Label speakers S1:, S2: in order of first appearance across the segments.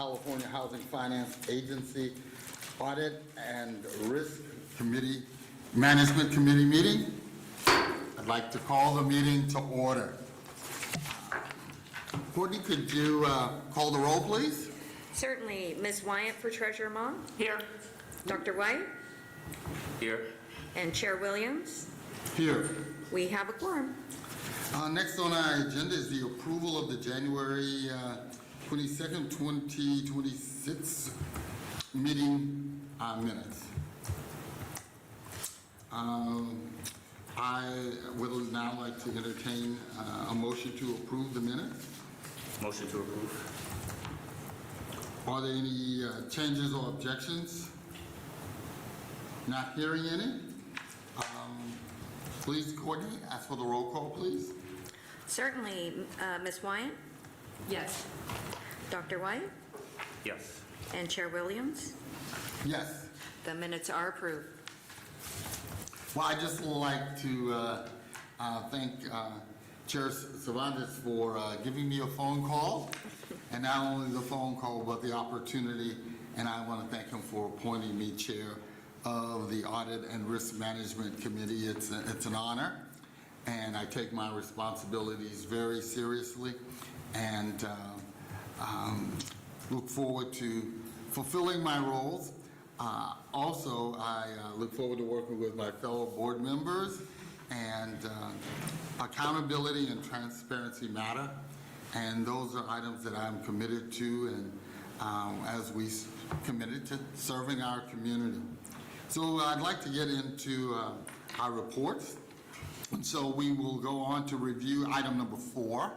S1: California Housing Finance Agency Audit and Risk Committee, Management Committee meeting. I'd like to call the meeting to order. Courtney, could you call the roll, please?
S2: Certainly. Ms. Wyatt for Treasurer Ma?
S3: Here.
S2: Dr. White?
S3: Here.
S2: And Chair Williams?
S1: Here.
S2: We have a quorum.
S1: Next on our agenda is the approval of the January 22nd, 2026 meeting minutes. I would now like to entertain a motion to approve the minutes.
S3: Motion to approve.
S1: Are there any changes or objections? Not hearing any. Please, Courtney, ask for the roll call, please.
S2: Certainly. Ms. Wyatt?
S4: Yes.
S2: Dr. White?
S3: Yes.
S2: And Chair Williams?
S1: Yes.
S2: The minutes are approved.
S1: Well, I'd just like to thank Chair Cervantes for giving me a phone call, and not only the phone call, but the opportunity, and I want to thank him for appointing me chair of the Audit and Risk Management Committee. It's an honor, and I take my responsibilities very seriously, and look forward to fulfilling my roles. Also, I look forward to working with my fellow board members, and accountability and transparency matter, and those are items that I'm committed to, and as we committed to serving our community. So I'd like to get into our reports. And so we will go on to review item number 4,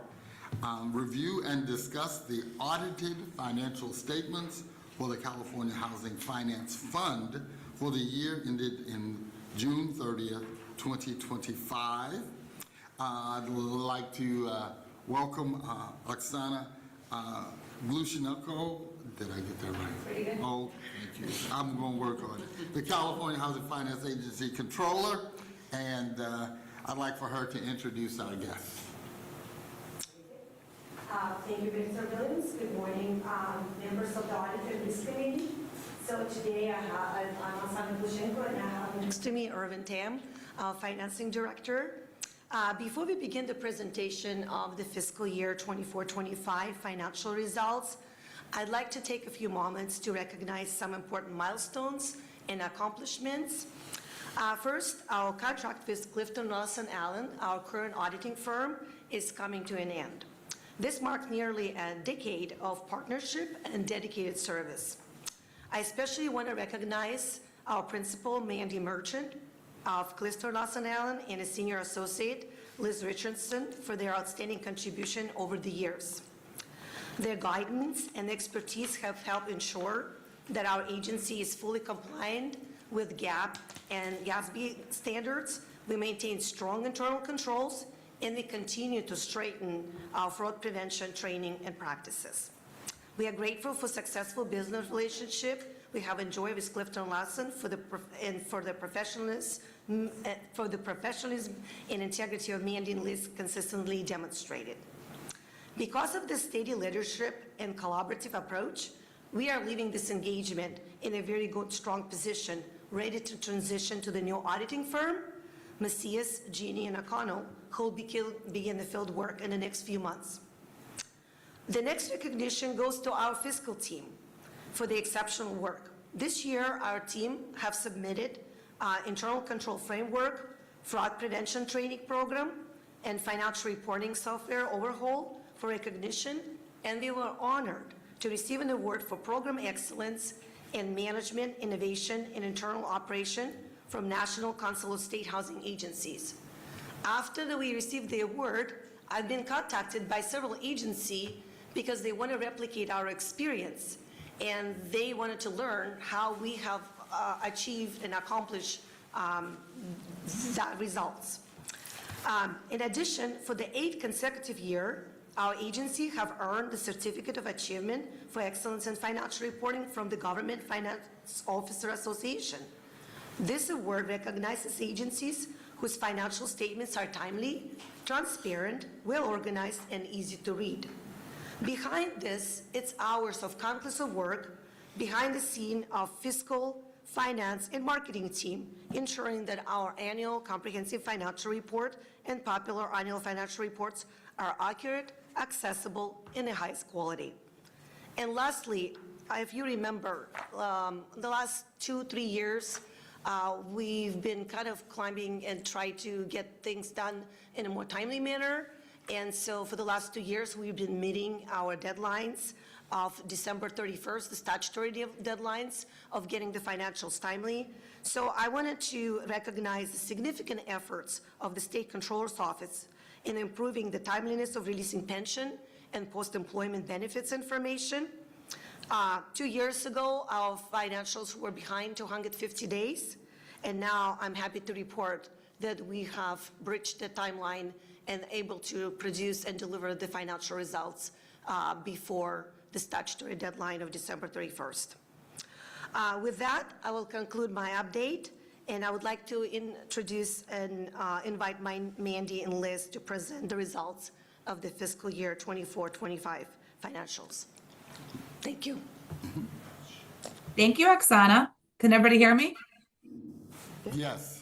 S1: review and discuss the audited financial statements for the California Housing Finance Fund for the year ended in June 30th, 2025. I'd like to welcome Oksana Glushenko. Did I get that right?
S4: Pretty good.
S1: Oh, thank you. I'm going to work on it. The California Housing Finance Agency Controller, and I'd like for her to introduce our guests.
S4: Thank you, Mr. Williams. Good morning, members of the Audit and Risk Committee. So today I'm Oksana Glushenko, and I have next to me Irvin Tam, our Financing Director. Before we begin the presentation of the fiscal year 24-25 financial results, I'd like to take a few moments to recognize some important milestones and accomplishments. First, our contract with Clifton Lawson Allen, our current auditing firm, is coming to an end. This marked nearly a decade of partnership and dedicated service. I especially want to recognize our principal, Mandy Merchant, of Clifton Lawson Allen, and a senior associate, Liz Richardson, for their outstanding contribution over the years. Their guidance and expertise have helped ensure that our agency is fully compliant with GAAP and GASB standards. We maintain strong internal controls, and we continue to strengthen our fraud prevention training and practices. We are grateful for successful business relationship we have enjoyed with Clifton Lawson for the professionalism and integrity of Mandy and Liz consistently demonstrated. Because of the steady leadership and collaborative approach, we are leaving this engagement in a very good, strong position, ready to transition to the new auditing firm, Macias, Gini, and O'Connell, who will begin the field work in the next few months. The next recognition goes to our fiscal team for the exceptional work. This year, our team have submitted internal control framework, fraud prevention training program, and financial reporting software overhaul for recognition, and we were honored to receive an award for program excellence in management, innovation, and internal operation from National Council of State Housing Agencies. After we received the award, I've been contacted by several agencies because they want to replicate our experience, and they wanted to learn how we have achieved and accomplished that results. In addition, for the 8th consecutive year, our agency have earned the Certificate of Achievement for Excellence in Financial Reporting from the Government Finance Officer Association. This award recognizes agencies whose financial statements are timely, transparent, well organized, and easy to read. Behind this, it's hours of countless of work behind the scene of fiscal, finance, and marketing team, ensuring that our annual comprehensive financial report and popular annual financial reports are accurate, accessible, and the highest quality. And lastly, if you remember, the last 2-3 years, we've been kind of climbing and try to get things done in a more timely manner. And so for the last 2 years, we've been meeting our deadlines of December 31st, the statutory deadlines of getting the financials timely. So I wanted to recognize the significant efforts of the State Controller's Office in improving the timeliness of releasing pension and post-employment benefits information. 2 years ago, our financials were behind 250 days, and now I'm happy to report that we have breached the timeline and able to produce and deliver the financial results before the statutory deadline of December 31st. With that, I will conclude my update, and I would like to introduce and invite Mandy and Liz to present the results of the fiscal year 24-25 financials. Thank you.
S5: Thank you, Oksana. Can everybody hear me?
S1: Yes.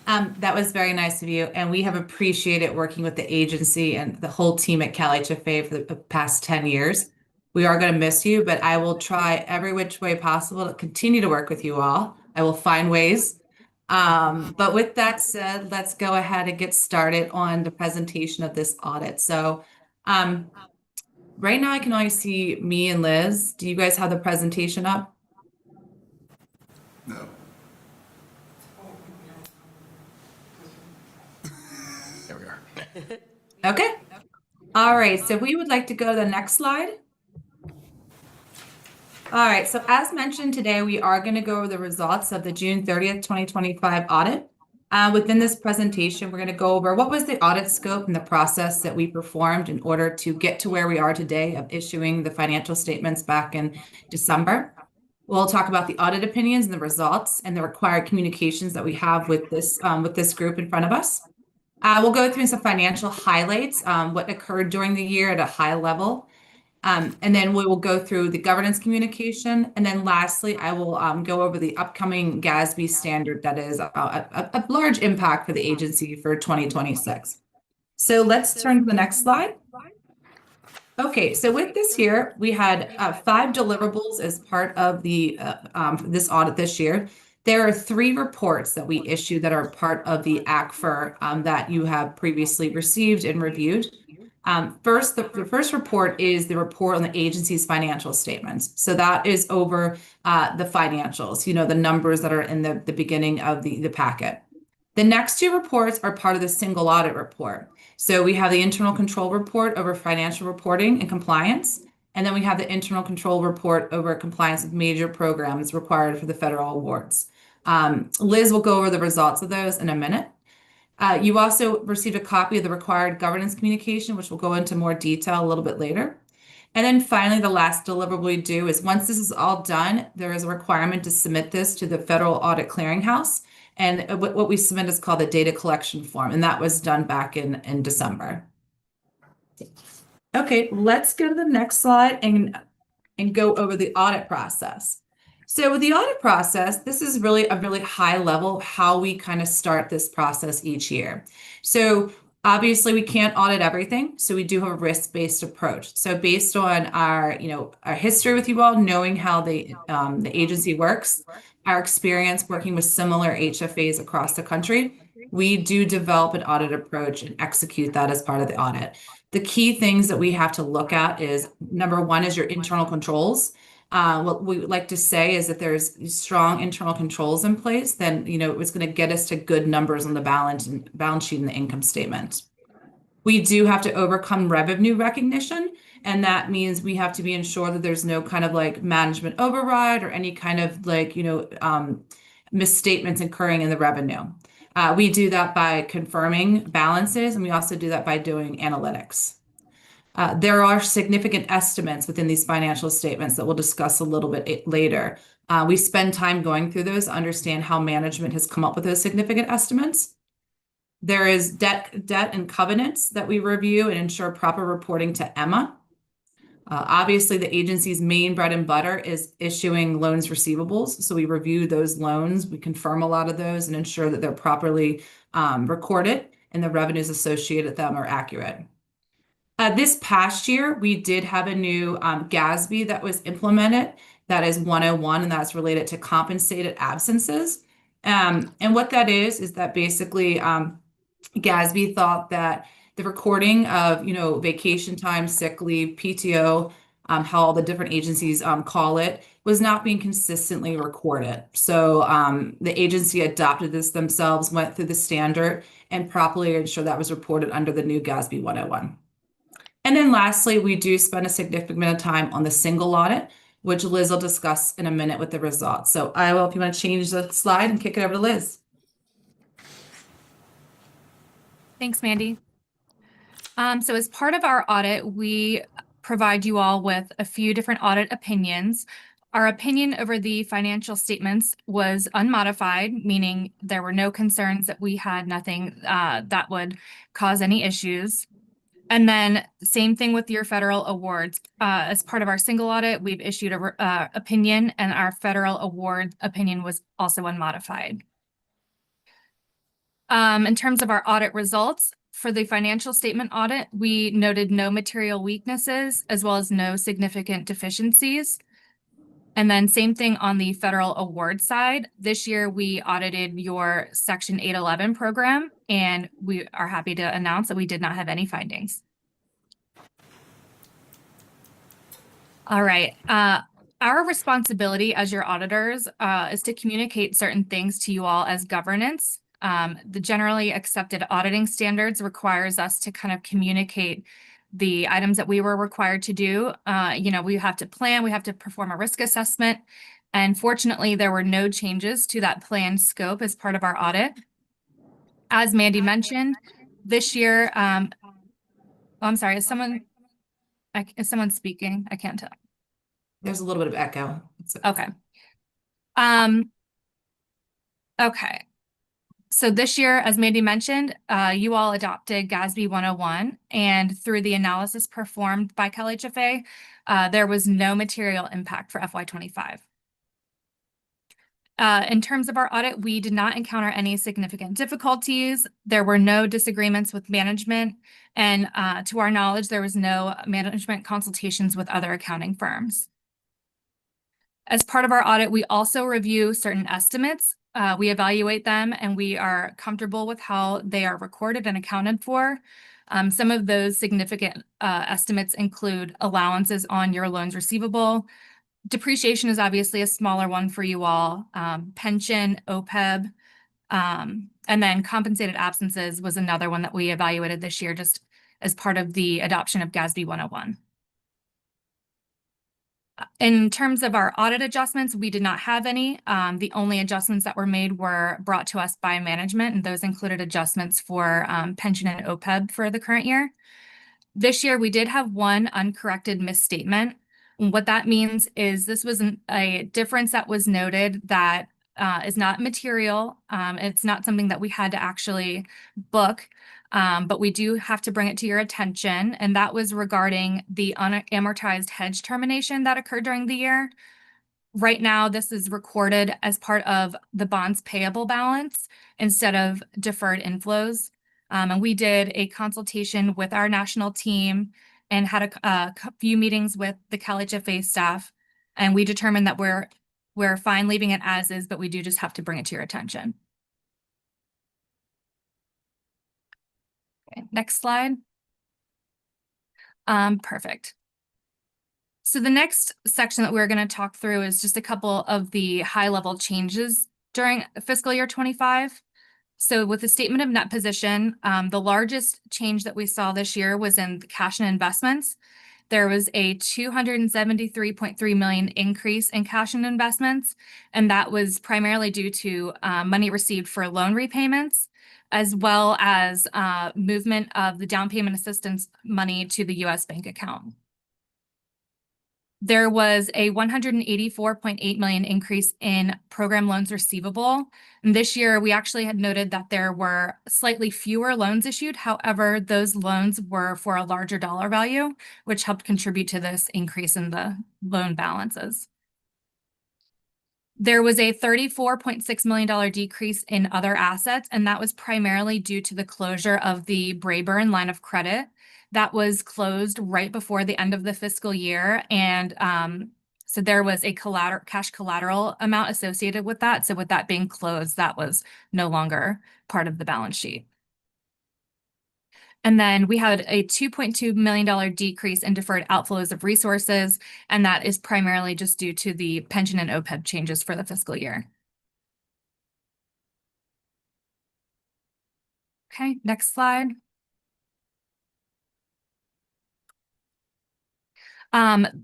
S5: That was very nice of you, and we have appreciated working with the agency and the whole team at CalHFA for the past 10 years. We are going to miss you, but I will try every which way possible to continue to work with you all. I will find ways. But with that said, let's go ahead and get started on the presentation of this audit. So right now I can only see me and Liz. Do you guys have the presentation up?
S1: No.
S6: There we are.
S5: Okay. All right, so we would like to go to the next slide. All right, so as mentioned today, we are going to go over the results of the June 30th, 2025 audit. Within this presentation, we're going to go over what was the audit scope and the process that we performed in order to get to where we are today of issuing the financial statements back in December. We'll talk about the audit opinions and the results and the required communications that we have with this group in front of us. We'll go through some financial highlights, what occurred during the year at a high level. And then we will go through the governance communication. And then lastly, I will go over the upcoming GASB standard that is a large impact for the agency for 2026. So let's turn to the next slide. Okay, so with this year, we had 5 deliverables as part of the this audit this year. There are 3 reports that we issue that are part of the ACFR that you have previously received and reviewed. First, the first report is the report on the agency's financial statements. So that is over the financials, you know, the numbers that are in the beginning of the packet. The next 2 reports are part of the single audit report. So we have the internal control report over financial reporting and compliance. And then we have the internal control report over compliance with major programs required for the federal awards. Liz will go over the results of those in a minute. You also received a copy of the required governance communication, which we'll go into more detail a little bit later. And then finally, the last deliverable we do is once this is all done, there is a requirement to submit this to the Federal Audit Clearinghouse. And what we submit is called the data collection form. And that was done back in December. Okay, let's go to the next slide and go over the audit process. So with the audit process, this is really a really high level how we kind of start this process each year. So obviously we can't audit everything. So we do have a risk-based approach. So based on our history with you all, knowing how the agency works, our experience working with similar HFAs across the country, we do develop an audit approach and execute that as part of the audit. The key things that we have to look at is, number one is your internal controls. What we would like to say is that there's strong internal controls in place, then, you know, it's going to get us to good numbers on the balance sheet and the income statement. We do have to overcome revenue recognition, and that means we have to be ensured that there's no kind of like management override or any kind of like, you know, misstatements occurring in the revenue. We do that by confirming balances, and we also do that by doing analytics. There are significant estimates within these financial statements that we'll discuss a little bit later. We spend time going through those to understand how management has come up with those significant estimates. There is debt and covenants that we review and ensure proper reporting to Emma. Obviously, the agency's main bread and butter is issuing loans receivables. So we review those loans, we confirm a lot of those and ensure that they're properly recorded and the revenues associated with them are accurate. This past year, we did have a new GASB that was implemented. That is 101, and that's related to compensated absences. And what that is that basically GASB thought that the recording of, vacation time, sick leave, PTO, how all the different agencies call it, was not being consistently recorded. So the agency adopted this themselves, went through the standard, and properly ensured that was reported under the new GASB 101. And then lastly, we do spend a significant amount of time on the single audit, which Liz will discuss in a minute with the results. So I will, if you want to change the slide and kick it over to Liz.
S6: Thanks, Mandy. So as part of our audit, we provide you all with a few different audit opinions. Our opinion over the financial statements was unmodified, meaning there were no concerns that we had nothing that would cause any issues. And then same thing with your federal awards. As part of our single audit, we've issued a opinion, and our federal award opinion was also unmodified. In terms of our audit results, for the financial statement audit, we noted no material weaknesses as well as no significant deficiencies. And then same thing on the federal award side. This year, we audited your Section 811 program, and we are happy to announce that we did not have any findings. All right. Our responsibility as your auditors is to communicate certain things to you all as governance. The generally accepted auditing standards requires us to kind of communicate the items that we were required to do. We have to plan, we have to perform a risk assessment. And fortunately, there were no changes to that planned scope as part of our audit. As Mandy mentioned, this year, I'm sorry, is someone speaking? I can't tell.
S5: There's a little bit of echo.
S6: Okay. Okay. So this year, as Mandy mentioned, you all adopted GASB 101, and through the analysis performed by CalHFA, there was no material impact for FY25. In terms of our audit, we did not encounter any significant difficulties. There were no disagreements with management, and to our knowledge, there was no management consultations with other accounting firms. As part of our audit, we also review certain estimates. We evaluate them, and we are comfortable with how they are recorded and accounted for. Some of those significant estimates include allowances on your loans receivable. Depreciation is obviously a smaller one for you all. Pension, OPEB, and then compensated absences was another one that we evaluated this year just as part of the adoption of GASB 101. In terms of our audit adjustments, we did not have any. The only adjustments that were made were brought to us by management, and those included adjustments for pension and OPEB for the current year. This year, we did have one uncorrected misstatement. And what that means is this was a difference that was noted that is not material. It's not something that we had to actually book. But we do have to bring it to your attention, and that was regarding the unamortized hedge termination that occurred during the year. Right now, this is recorded as part of the bonds payable balance instead of deferred inflows. And we did a consultation with our national team and had a few meetings with the CalHFA staff, and we determined that we're fine leaving it as is, but we do just have to bring it to your attention. Okay, next slide. Perfect. So the next section that we're going to talk through is just a couple of the high-level changes during fiscal year 25. So with the statement of net position, the largest change that we saw this year was in the cash and investments. There was a $273.3 million increase in cash and investments, and that was primarily due to money received for loan repayments, as well as movement of the down payment assistance money to the U.S. bank account. There was a 184.8 million increase in program loans receivable. And this year, we actually had noted that there were slightly fewer loans issued. However, those loans were for a larger dollar value, which helped contribute to this increase in the loan balances. There was a $34.6 million decrease in other assets, and that was primarily due to the closure of the Brayburn line of credit. That was closed right before the end of the fiscal year, and so there was a cash collateral amount associated with that. So with that being closed, that was no longer part of the balance sheet. And then we had a $2.2 million decrease in deferred outflows of resources, and that is primarily just due to the pension and OPEB changes for the fiscal year. Okay, next slide.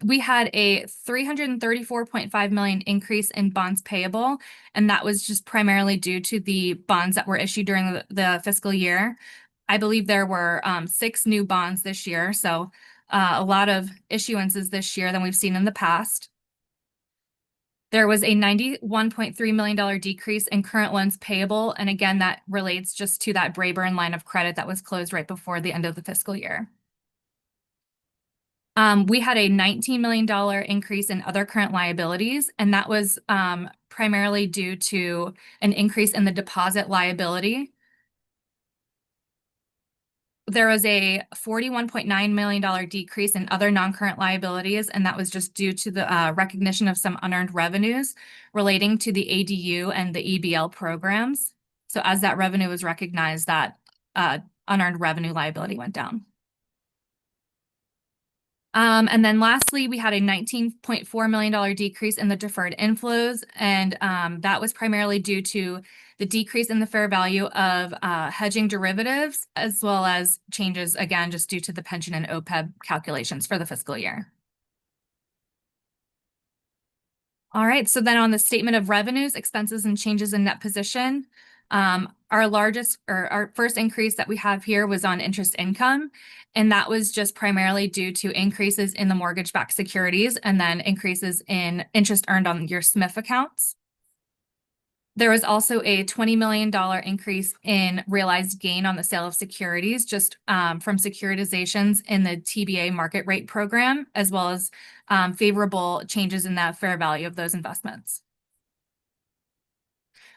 S6: We had a 334.5 million increase in bonds payable, and that was just primarily due to the bonds that were issued during the fiscal year. I believe there were 6 new bonds this year, so a lot of issuances this year than we've seen in the past. There was a $91.3 million decrease in current loans payable, and again, that relates just to that Brayburn line of credit that was closed right before the end of the fiscal year. We had a $19 million increase in other current liabilities, and that was primarily due to an increase in the deposit liability. There was a $41.9 million decrease in other non-current liabilities, and that was just due to the recognition of some unearned revenues relating to the ADU and the EBL programs. So as that revenue was recognized, that unearned revenue liability went down. And then lastly, we had a $19.4 million decrease in the deferred inflows, and that was primarily due to the decrease in the fair value of hedging derivatives, as well as changes, again, just due to the pension and OPEB calculations for the fiscal year. All right, so then on the statement of revenues, expenses, and changes in net position, our first increase that we have here was on interest income, and that was just primarily due to increases in the mortgage-backed securities and then increases in interest earned on your SMIF accounts. There was also a $20 million increase in realized gain on the sale of securities, just from securitizations in the TBA market rate program, as well as favorable changes in the fair value of those investments.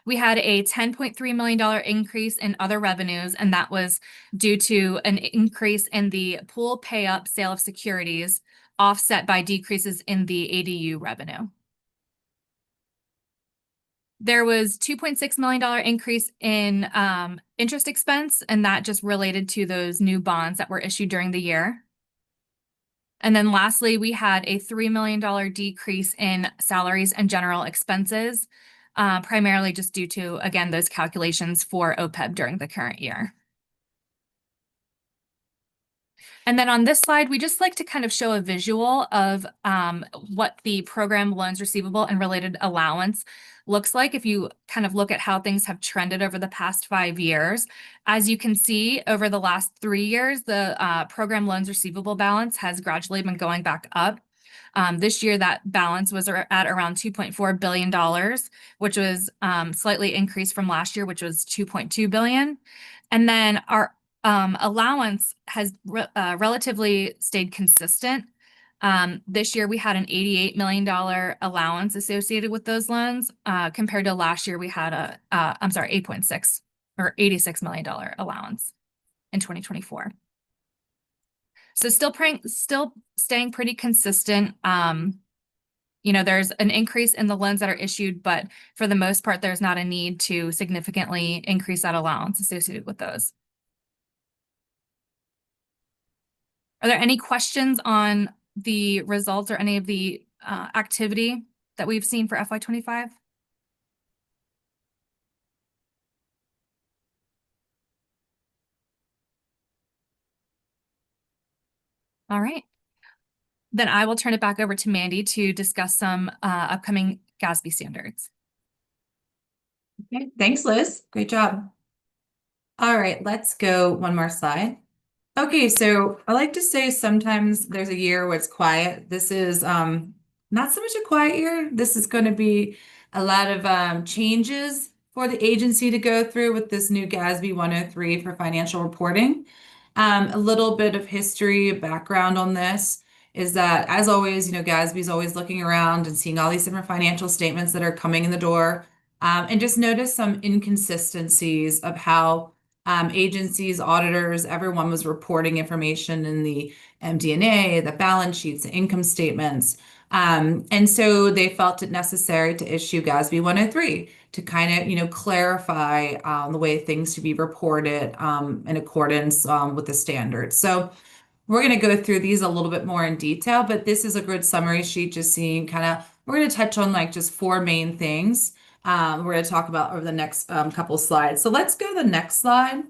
S6: We had a $10.3 million increase in other revenues, and that was due to an increase in the pool pay-up sale of securities, offset by decreases in the ADU revenue. There was $2.6 million increase in interest expense, and that just related to those new bonds that were issued during the year. And then lastly, we had a $3 million decrease in salaries and general expenses, primarily just due to, again, those calculations for OPEB during the current year. And then on this slide, we just like to kind of show a visual of what the program loans receivable and related allowance looks like if you kind of look at how things have trended over the past 5 years. As you can see, over the last 3 years, the program loans receivable balance has gradually been going back up. This year, that balance was at around $2.4 billion, which was slightly increased from last year, which was $2.2 billion. And then our allowance has relatively stayed consistent. This year, we had an $88 million allowance associated with those loans. Compared to last year, we had $86 million allowance in 2024. So still staying pretty consistent. There's an increase in the loans that are issued, but for the most part, there's not a need to significantly increase that allowance associated with those. Are there any questions on the results or any of the activity that we've seen for FY25? All right. Then I will turn it back over to Mandy to discuss some upcoming GASB standards.
S5: Okay, thanks, Liz. Great job. All right, let's go one more slide. Okay, so I like to say sometimes there's a year where it's quiet. This is not so much a quiet year. This is going to be a lot of changes for the agency to go through with this new GASB 103 for financial reporting. A little bit of history, background on this is that, as always, GASB is always looking around and seeing all these different financial statements that are coming in the door, and just notice some inconsistencies of how agencies, auditors, everyone was reporting information in the MD&A, the balance sheets, the income statements. And so they felt it necessary to issue GASB 103 to kind of, clarify the way things should be reported in accordance with the standards. So we're going to go through these a little bit more in detail, but this is a good summary sheet, just seeing kind of, we're going to touch on like just four main things we're going to talk about over the next couple slides. So let's go to the next slide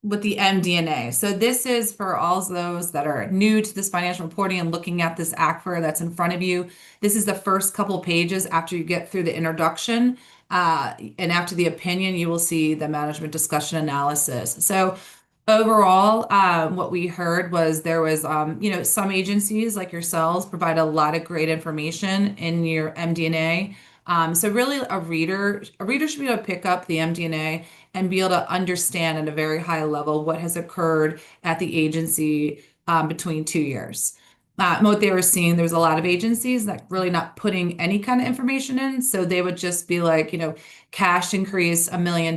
S5: with the MD&A. So this is for all those that are new to this financial reporting and looking at this ACFR that's in front of you. This is the first couple pages after you get through the introduction. And after the opinion, you will see the management discussion analysis. So overall, what we heard was there was, some agencies like yourselves provide a lot of great information in your MD&A. So really a reader should be able to pick up the MD&A and be able to understand at a very high level what has occurred at the agency between 2 years. What they were seeing, there's a lot of agencies that really not putting any kind of information in. So they would just be like, cash increase $1 million,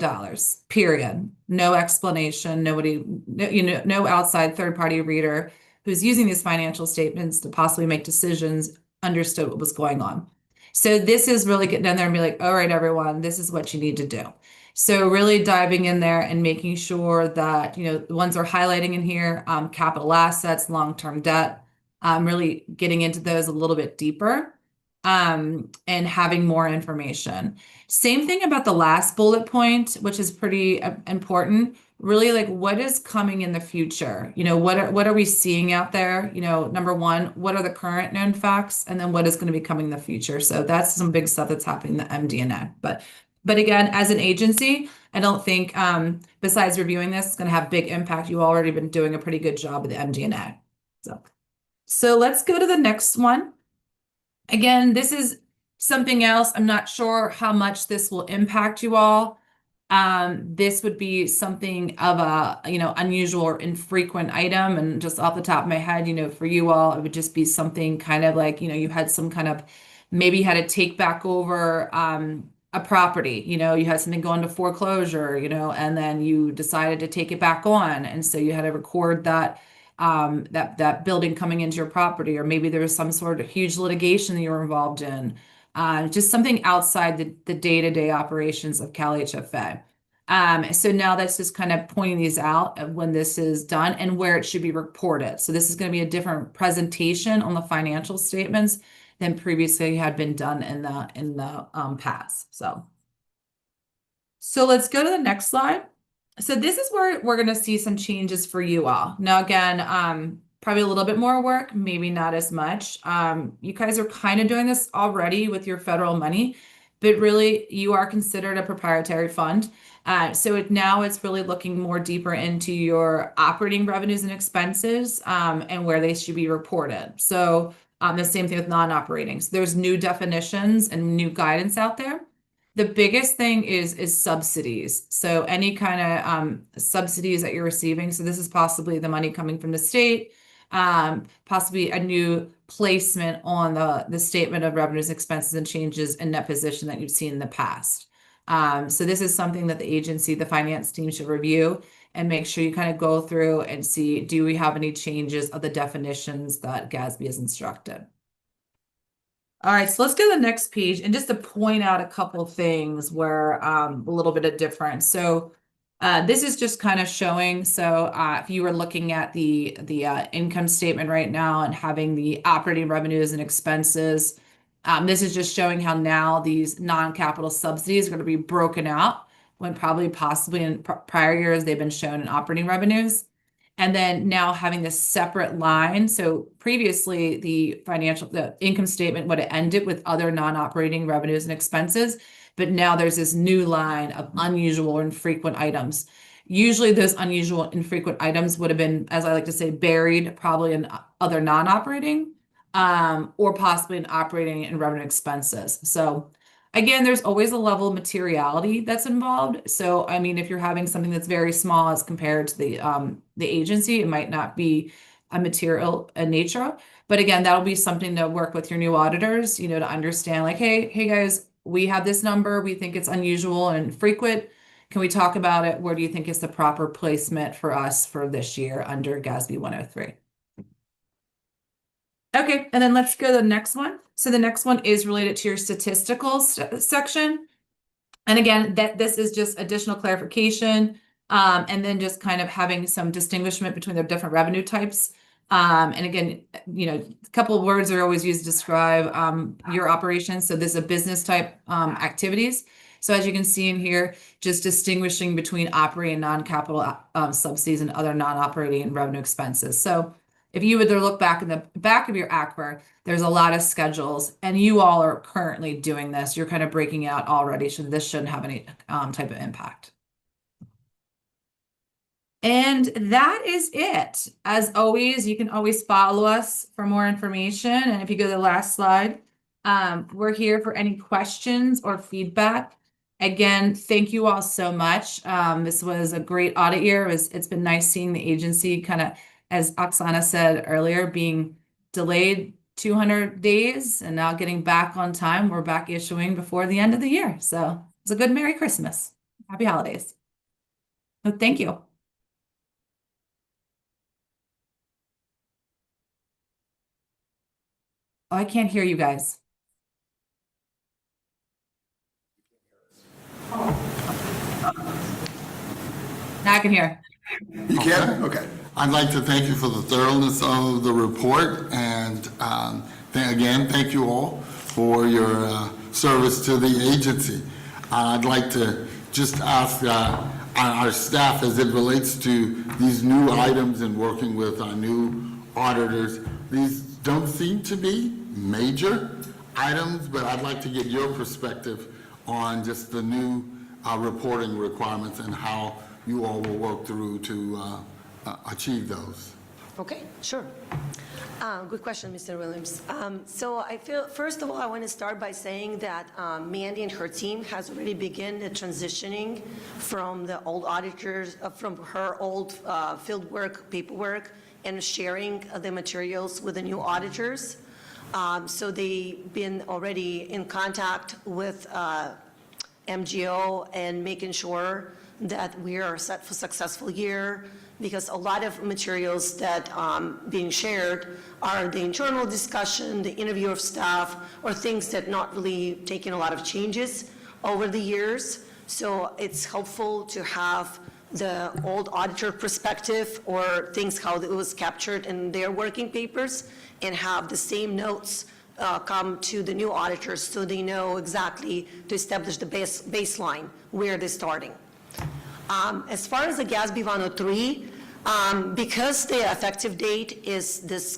S5: period. No explanation, nobody, no outside third party reader who's using these financial statements to possibly make decisions understood what was going on. So this is really getting in there and be like, all right, everyone, this is what you need to do. So really diving in there and making sure that, the ones are highlighting in here, capital assets, long-term debt, really getting into those a little bit deeper, and having more information. Same thing about the last bullet point, which is pretty important. Really, like, what is coming in the future? What are we seeing out there? Number one, what are the current known facts, and then what is going to be coming in the future? So that's some big stuff that's happening in the MD&A. But again, as an agency, I don't think besides reviewing this, it's going to have big impact. You've already been doing a pretty good job with the MD&A. So let's go to the next one. Again, this is something else. I'm not sure how much this will impact you all. This would be something of a, unusual or infrequent item. And just off the top of my head, for you all, it would just be something kind of like, you had some kind of, maybe you had to take back over a property, you had something go into foreclosure, and then you decided to take it back on. And so you had to record that that building coming into your property, or maybe there was some sort of huge litigation that you were involved in, just something outside the day-to-day operations of CalHFA. So now that's just kind of pointing these out when this is done and where it should be reported. So this is going to be a different presentation on the financial statements than previously had been done in the past. So let's go to the next slide. So this is where we're going to see some changes for you all. Now, again, probably a little bit more work, maybe not as much. You guys are kind of doing this already with your federal money, but really you are considered a proprietary fund. So now it's really looking more deeper into your operating revenues and expenses and where they should be reported. So the same thing with non-operating. So there's new definitions and new guidance out there. The biggest thing is subsidies. So any kind of subsidies that you're receiving. So this is possibly the money coming from the state, possibly a new placement on the statement of revenues, expenses, and changes in net position that you've seen in the past. So this is something that the agency, the finance team should review and make sure you kind of go through and see, do we have any changes of the definitions that GASB has instructed? All right, so let's go to the next page and just to point out a couple of things where a little bit of difference. So this is just kind of showing. So if you were looking at the income statement right now and having the operating revenues and expenses, this is just showing how now these non-capital subsidies are going to be broken out when probably possibly in prior years they've been shown in operating revenues. And then now having this separate line. So previously the income statement would have ended with other non-operating revenues and expenses, but now there's this new line of unusual or infrequent items. Usually those unusual infrequent items would have been, as I like to say, buried probably in other non-operating, or possibly in operating and revenue expenses. So again, there's always a level of materiality that's involved. So, I mean, if you're having something that's very small as compared to the agency, it might not be a material in nature. But again, that'll be something to work with your new auditors, you know, to understand like, hey guys, we have this number. We think it's unusual and frequent. Can we talk about it? Where do you think is the proper placement for us for this year under GASB 103? Okay, and then let's go to the next one. So the next one is related to your statistical section. And again, this is just additional clarification, and then just kind of having some distinguishment between the different revenue types. And again, you know, a couple of words are always used to describe your operations. So this is a business type activities. So as you can see in here, just distinguishing between operating and non-capital subsidies and other non-operating and revenue expenses. So if you would look back in the back of your ACWR, there's a lot of schedules, and you all are currently doing this. You're kind of breaking out already, so this shouldn't have any type of impact. And that is it. As always, you can always follow us for more information. And if you go to the last slide, we're here for any questions or feedback. Again, thank you all so much. This was a great audit year. It's been nice seeing the agency kind of, as Oksana said earlier, being delayed 200 days and now getting back on time. We're back issuing before the end of the year. So it's a good Merry Christmas. Happy holidays. But thank you. Oh, I can't hear you guys. Now I can hear.
S7: You can? Okay.
S1: I'd like to thank you for the thoroughness of the report, and again, thank you all for your service to the agency. I'd like to just ask our staff, as it relates to these new items and working with our new auditors, these don't seem to be major items, but I'd like to get your perspective on just the new reporting requirements and how you all will work through to achieve those.
S4: Okay, sure. Good question, Mr. Williams. So I feel, first of all, I want to start by saying that Mandy and her team has already begun the transitioning from the old auditors, from her old field work, paperwork, and sharing the materials with the new auditors. So they've been already in contact with MGO and making sure that we are set for successful year, because a lot of materials that being shared are the internal discussion, the interview of staff, or things that not really taking a lot of changes over the years. So it's helpful to have the old auditor perspective or things how it was captured in their working papers, and have the same notes come to the new auditors so they know exactly to establish the baseline where they're starting. As far as the GASB 103, because the effective date is this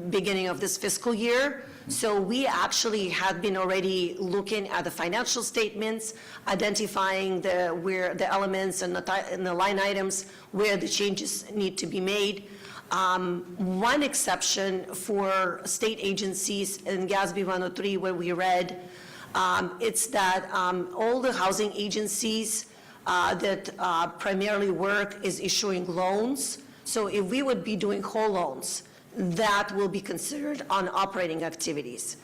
S4: beginning of this fiscal year, so we actually have been already looking at the financial statements, identifying where the elements and the line items where the changes need to be made. One exception for state agencies in GASB 103 where we read, it's that all the housing agencies that primarily work is issuing loans. So if we would be doing whole loans, that will be considered on operating activities.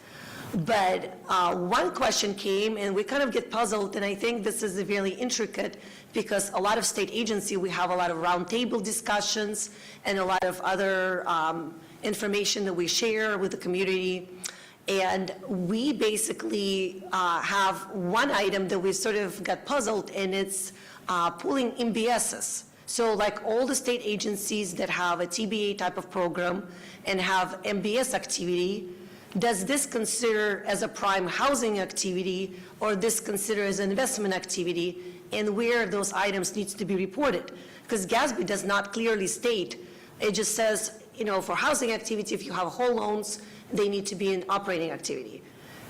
S4: But one question came, and we kind of get puzzled, and I think this is really intricate, because a lot of state agency, we have a lot of roundtable discussions and a lot of other information that we share with the community. And we basically have one item that we sort of got puzzled, and it's pulling MBSs. So like all the state agencies that have a TBA type of program and have MBS activity, does this consider as a prime housing activity, or this consider as an investment activity, and where those items needs to be reported? Because GASB does not clearly state, it just says, you know, for housing activity, if you have whole loans, they need to be in operating activity.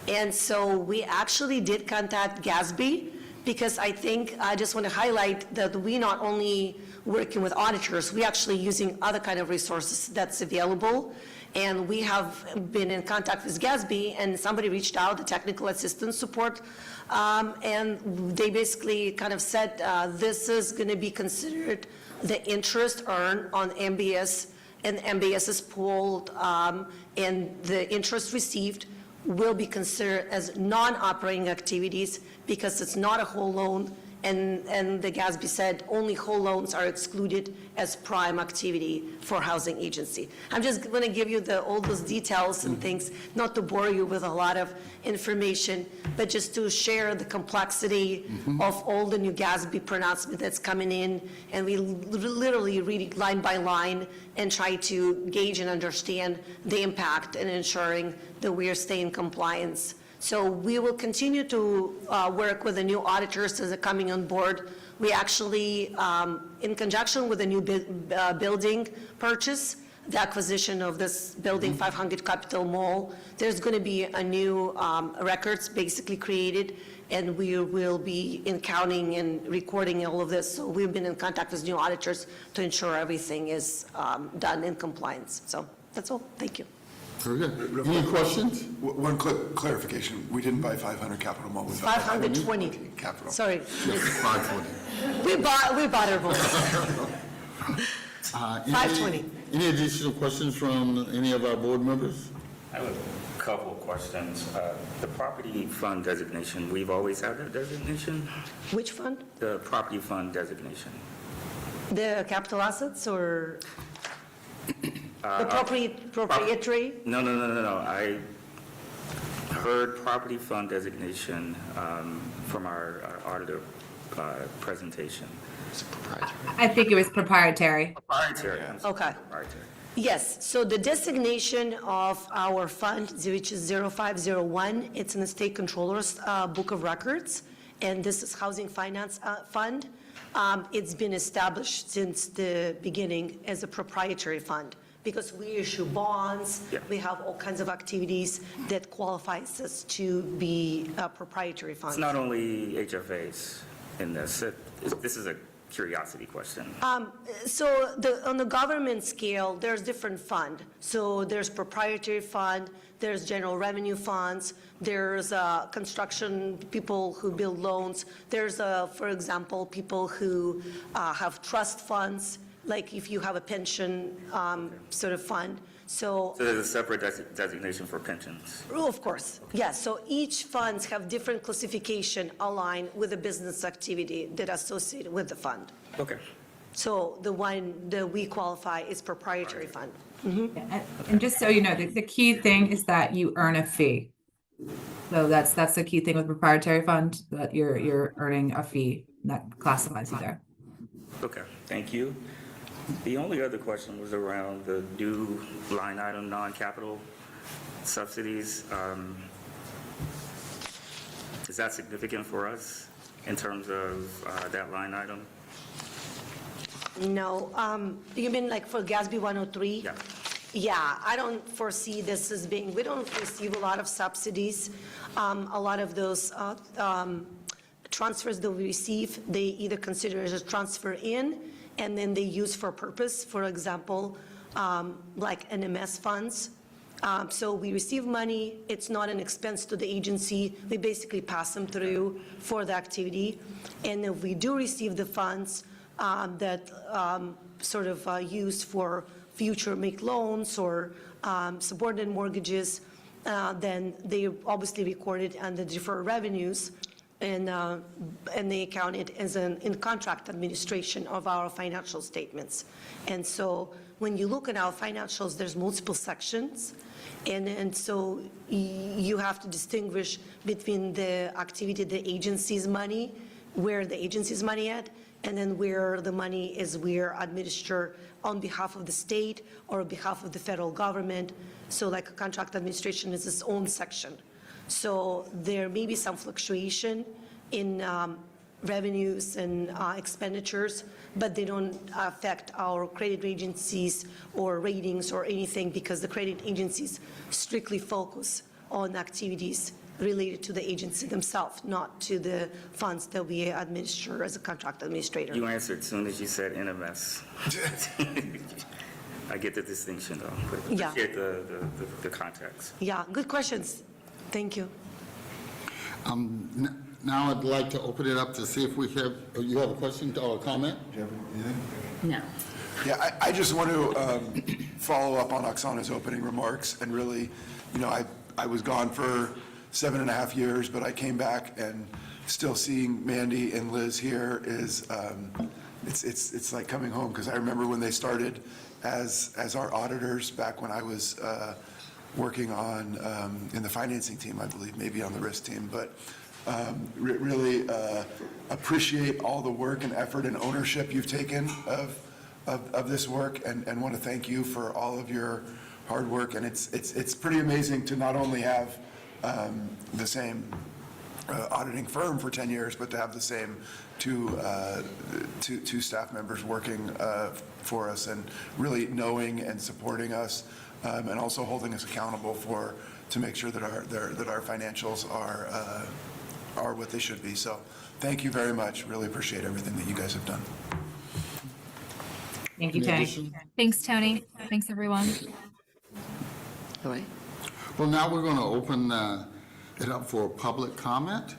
S4: And so we actually did contact GASB because I think, I just want to highlight that we not only working with auditors, we actually using other kind of resources that's available. And we have been in contact with GASB, and somebody reached out, the technical assistance support, and they basically kind of said, this is going to be considered the interest earned on MBS, and MBS is pulled, and the interest received will be considered as non-operating activities because it's not a whole loan, and the GASB said only whole loans are excluded as prime activity for housing agency. I'm just going to give you all those details and things, not to bore you with a lot of information, but just to share the complexity of all the new GASB pronouncement that's coming in, and we literally read it line by line and try to gauge and understand the impact and ensuring that we are staying in compliance. So we will continue to work with the new auditors as they're coming on board. We actually, in conjunction with the new building purchase, the acquisition of this building, 500 Capitol Mall, there's going to be a new records basically created, and we will be in counting and recording all of this. So we've been in contact with new auditors to ensure everything is done in compliance. So that's all. Thank you.
S1: Very good. Any questions?
S7: One clarification. We didn't buy 500 Capitol Mall. We bought
S4: 520.
S7: Capitol.
S4: Sorry.
S1: Yes, 520.
S4: We bought it both. 520.
S1: Any additional questions from any of our board members?
S3: I have a couple of questions. The property fund designation, we've always had that designation?
S4: Which fund?
S3: The property fund designation.
S4: The capital assets or the proprietary?
S3: No. I heard property fund designation from our auditor presentation.
S5: I think it was proprietary.
S3: Proprietary. I'm sorry,
S4: Okay.
S3: Proprietary.
S4: Yes, so the designation of our fund, which is 0501, it's in the state controller's book of records, and this is Housing Finance Fund. It's been established since the beginning as a proprietary fund because we issue bonds,
S3: Yeah.
S4: we have all kinds of activities that qualifies us to be a proprietary fund.
S3: It's not only HFAs in this. This is a curiosity question.
S4: So on the government scale, there's different fund. So there's proprietary fund, there's general revenue funds, there's construction people who build loans, there's, for example, people who have trust funds, like if you have a pension sort of fund. So
S3: So there's a separate designation for pensions.
S4: oh, of course, yes. So each funds have different classification aligned with the business activity that associated with the fund.
S3: Okay.
S4: So the one that we qualify is proprietary fund.
S5: And just so you know, the key thing is that you earn a fee. So that's the key thing with proprietary fund, that you're earning a fee that classifies you there.
S3: Okay, thank you. The only other question was around the new line item, non-capital subsidies. Is that significant for us in terms of that line item?
S4: No, you mean like for GASB 103?
S3: Yeah.
S4: Yeah, I don't foresee this as being, we don't receive a lot of subsidies. A lot of those transfers that we receive, they either consider as a transfer in, and then they use for purpose, for example, like NMS funds. So we receive money, it's not an expense to the agency, we basically pass them through for the activity. And if we do receive the funds that sort of used for future make loans or subordinate mortgages, then they obviously recorded under deferred revenues, and they account it as an in-contract administration of our financial statements. And so when you look at our financials, there's multiple sections, and so you have to distinguish between the activity, the agency's money, where the agency's money at, and then where the money is we're administer on behalf of the state or on behalf of the federal government. So like a contract administration is its own section. So there may be some fluctuation in revenues and expenditures, but they don't affect our credit agencies or ratings or anything, because the credit agencies strictly focus on activities related to the agency themselves, not to the funds that we administer as a contract administrator.
S3: You answered as soon as you said NMS. I get the distinction though, but
S4: Yeah.
S3: appreciate the context.
S4: Yeah, good questions. Thank you.
S1: Now I'd like to open it up to see if you have a question or a comment?
S7: Do you have anything?
S2: No.
S7: Yeah, I just want to follow up on Oksana's opening remarks, and really, I was gone for 7.5 years, but I came back, and still seeing Mandy and Liz here is, it's like coming home, because I remember when they started as our auditors back when I was working on, in the financing team, I believe, maybe on the risk team, but really appreciate all the work and effort and ownership you've taken of this work, and want to thank you for all of your hard work. And it's pretty amazing to not only have the same auditing firm for 10 years, but to have the same two staff members working for us and really knowing and supporting us, and also holding us accountable to make sure that our financials are what they should be. So thank you very much. Really appreciate everything that you guys have done.
S5: Thank you,
S1: Any
S5: Tony.
S1: addition?
S6: Thanks, Tony. Thanks, everyone.
S4: All right.
S1: Well, now we're going to open it up for public comment.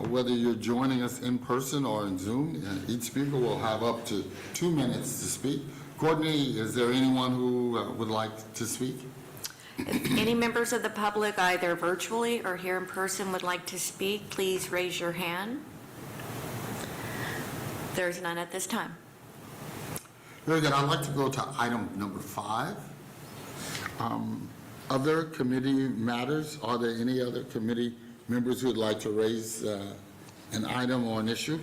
S1: Whether you're joining us in person or in Zoom, each speaker will have up to 2 minutes to speak. Courtney, is there anyone who would like to speak?
S2: If any members of the public, either virtually or here in person, would like to speak, please raise your hand. There's none at this time.
S1: Very good. I'd like to go to item number 5. Other committee matters. Are there any other committee members who would like to raise an item or an issue?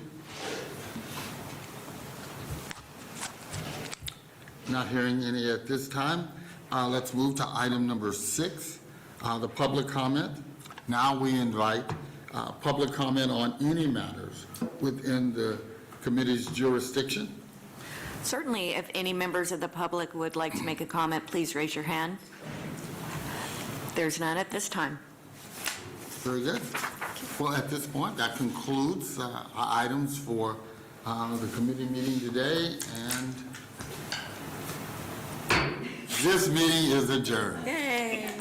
S1: Not hearing any at this time. Let's move to item number 6, the public comment. Now we invite public comment on any matters within the committee's jurisdiction.
S2: Certainly, if any members of the public would like to make a comment, please raise your hand. There's none at this time.
S1: Very good. Well, at this point, that concludes our items for the committee meeting today, and this meeting is adjourned.
S2: Yay.